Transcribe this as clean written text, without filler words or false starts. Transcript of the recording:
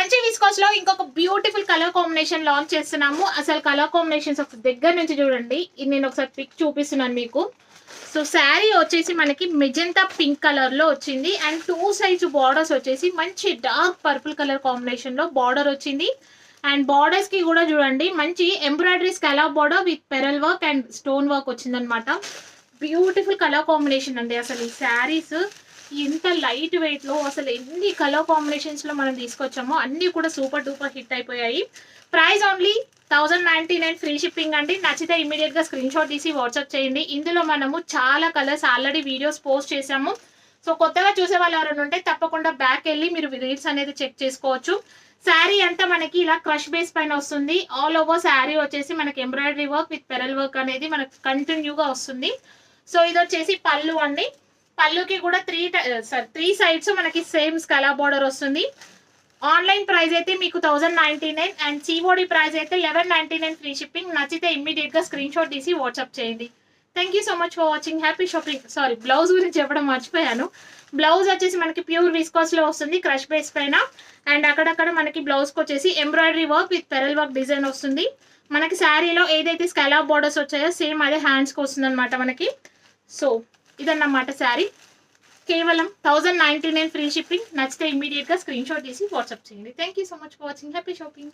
Kanchi viscose లో ఇంకొక beautiful colour combination launch చేస్తున్నాము. అసలు కలర్ కాంబినేషన్స్ ఒక దగ్గర నుంచి చూడండి. ఇది నేను ఒకసారి పిక్ చూపిస్తున్నాను మీకు. సో శారీ వచ్చేసి మనకి మెజెంతా పింక్ కలర్ లో వచ్చింది అండ్ 2 సైడ్స్ బార్డర్స్ వచ్చేసి మంచి డార్క్ పర్పుల్ కలర్ కాంబినేషన్ లో బార్డర్ వచ్చింది. అండ్ బార్డర్స్ కి కూడా చూడండి మంచి embroidery scallop border with pearl work and stone work వచ్చిందనమాట. బ్యూటిఫుల్ కలర్ కాంబినేషన్ అండి. అసలు ఈ శారీస్ ఎంత లైట్ వెయిట్ లో అసలు ఎన్ని కలర్ కాంబినేషన్స్ లో మనం తీసుకొచ్చామో అన్ని కూడా సూపర్ డూపర్ హిట్ అయిపోయాయి. ప్రైస్ ఓన్లీ 1099 ఫ్రీ షిప్పింగ్ అండి. నచ్చితే ఇమీడియట్ గా స్క్రీన్ షాట్ తీసి వాట్సాప్ చేయండి. ఇందులో మనము చాలా కలర్స్ ఆల్రెడీ వీడియోస్ పోస్ట్ చేసాము. సో కొత్తగా చూసే వాళ్ళు ఎవరైనా ఉంటే తప్పకుండా బ్యాక్ వెళ్ళి మీరు రీల్స్ అనేది చెక్ చేసుకోవచ్చు. శారీ అంతా మనకి ఇలా క్రష్ బేస్ పైన వస్తుంది. ఆల్ ఓవర్ శారీ వచ్చేసి మనకి embroidery work with pearl work అనేది మనకు కంటిన్యూగా వస్తుంది. సో ఇది వచ్చేసి పళ్ళు అండి. పళ్ళుకి కూడా త్రీ సైడ్స్ మనకి సేమ్ స్కలా బార్డర్ వస్తుంది. ఆన్లైన్ ప్రైస్ అయితే మీకు 1099 అండ్ సిఓడి ప్రైస్ అయితే 1199 ఫ్రీ షిప్పింగ్. నచ్చితే ఇమ్మీడియట్ గా స్క్రీన్ షాట్ తీసి వాట్సాప్ చేయండి. Thank you so much for watching. Happy shopping. Sorry, blouse గురించి చెప్పడం మర్చిపోయాను. బ్లౌజ్ వచ్చేసి మనకి ప్యూర్ విస్కాస్ లో వస్తుంది క్రష్ బేస్ పైన. అండ్ అక్కడక్కడ మనకి బ్లౌజ్ కి వచ్చేసి embroidery work with pearl work design వస్తుంది. మనకి శారీలో ఏదైతే స్కాలప్ బార్డర్స్ వచ్చాయో సేమ్ అదే హ్యాండ్స్ కి వస్తుంది అనమాట మనకి. సో ఇదన్నమాట శారీ. కేవలం 1099 ఫ్రీ షిప్పింగ్. నచ్చితే ఇమ్మీడియట్ గా స్క్రీన్ షాట్ తీసి వాట్సాప్ చేయండి. Thank you so much for watching. Happy shopping.